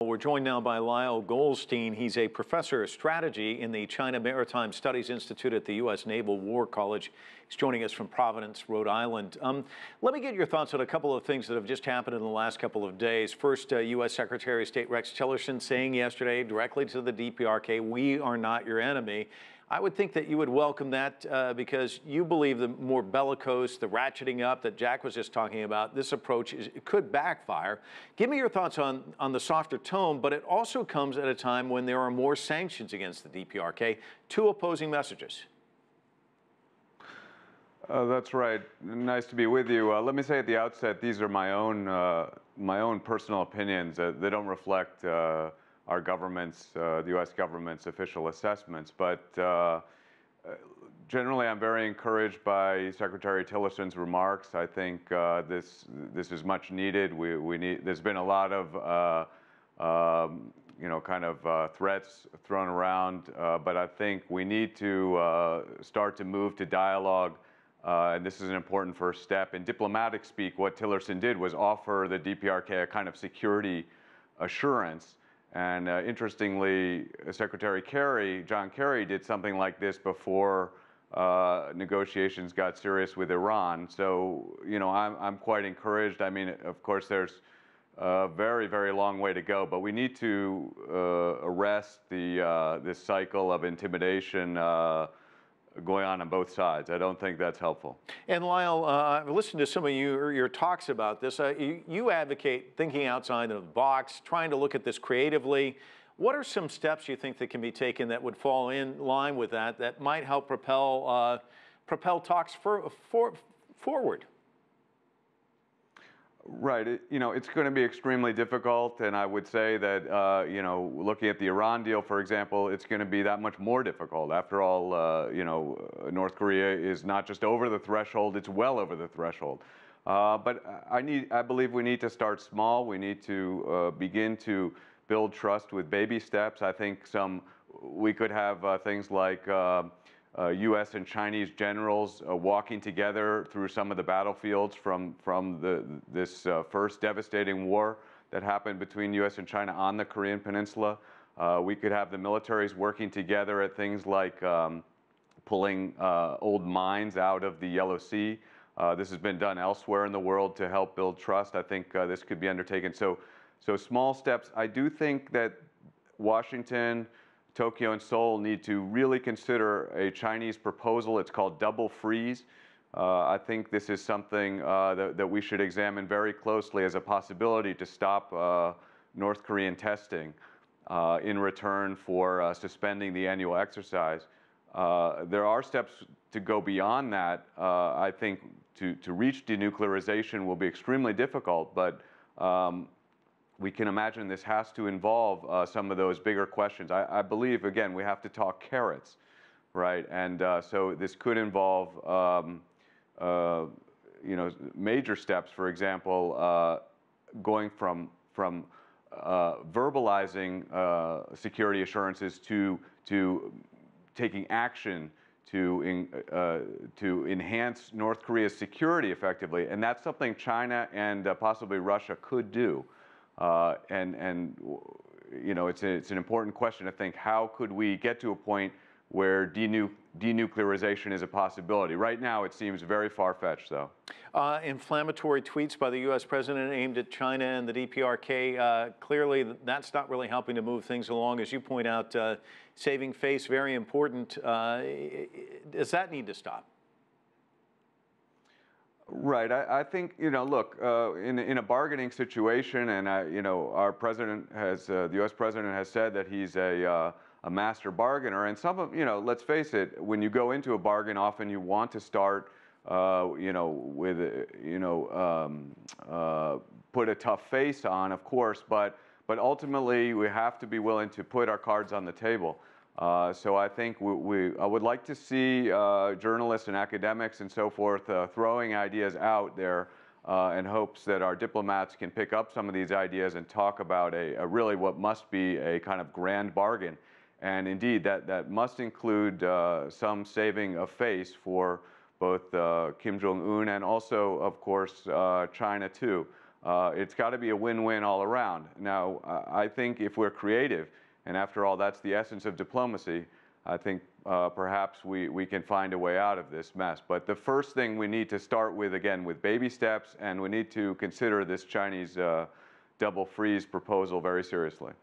We're joined now by Lyle Goldstein. He's a professor of strategy in the China Maritime Studies Institute at the U.S. Naval War College. He's joining us from Providence, Rhode Island. Let me get your thoughts on a couple of things that have just happened in the last couple of days. First, U.S. Secretary of State Rex Tillerson saying yesterday directly to the DPRK, "We are not your enemy." I would think that you would welcome that because you believe the more bellicose, the ratcheting up that Jack was just talking about, this approach it could backfire. Give me your thoughts on the softer tone, but it also comes at a time when there are more sanctions against the DPRK. Two opposing messages. That's right. Nice to be with you. Let me say at the outset, these are my own personal opinions. They don't reflect our government's, the U.S. government's official assessments. But generally, I'm very encouraged by Secretary Tillerson's remarks. I think this is much needed. There's been a lot of threats thrown around, but I think we need to start to move to dialogue. And this is an important first step. In diplomatic speak, what Tillerson did was offer the DPRK a kind of security assurance. And interestingly, Secretary John Kerry, did something like this before negotiations got serious with Iran. So, I'm quite encouraged. I mean, of course, there's a very, very long way to go, but we need to arrest this cycle of intimidation going on both sides. I don't think that's helpful. And Lyle, I've listened to some of your talks about this. You advocate thinking outside of the box, trying to look at this creatively. What are some steps you think that can be taken that would fall in line with that might help propel talks forward? Right. It's going to be extremely difficult, and I would say that, looking at the Iran deal, for example, it's going to be that much more difficult. After all, North Korea is not just over the threshold; it's well over the threshold. But I believe we need to start small. We need to begin to build trust with baby steps. I think we could have things like U.S. and Chinese generals walking together through some of the battlefields from this first devastating war that happened between U.S. and China on the Korean Peninsula. We could have the militaries working together at things like pulling old mines out of the Yellow Sea. This has been done elsewhere in the world to help build trust. I think this could be undertaken. So small steps. I do think that Washington, Tokyo, and Seoul need to really consider a Chinese proposal. It's called double freeze. I think this is something that we should examine very closely as a possibility to stop North Korean testing in return for suspending the annual exercise. There are steps to go beyond that. I think to reach denuclearization will be extremely difficult, but we can imagine this has to involve some of those bigger questions. I believe, again, we have to talk carrots, right? And so this could involve, major steps. For example, going from verbalizing security assurances to taking action to enhance North Korea's security effectively, and that's something China and possibly Russia could do. It's an important question to think, how could we get to a point where denuclearization is a possibility? Right now, it seems very far-fetched, though. Inflammatory tweets by the U.S. president aimed at China and the DPRK, clearly that's not really helping to move things along. As you point out, saving face, very important. Does that need to stop? Right. I think, look, in a bargaining situation, and, our president the U.S. president has said that he's a master bargainer. And some of, let's face it, when you go into a bargain, often you want to start, with, put a tough face on, of course, but ultimately we have to be willing to put our cards on the table. So I think I would like to see journalists and academics and so forth throwing ideas out there in hopes that our diplomats can pick up some of these ideas and talk about a really what must be a kind of grand bargain. And indeed, that must include some saving of face for both Kim Jong-un and also, of course, China too. It's got to be a win-win all around. Now, I think if we're creative, and after all, that's the essence of diplomacy, I think perhaps we can find a way out of this mess. But the first thing we need to start with, again, with baby steps, and we need to consider this Chinese double freeze proposal very seriously.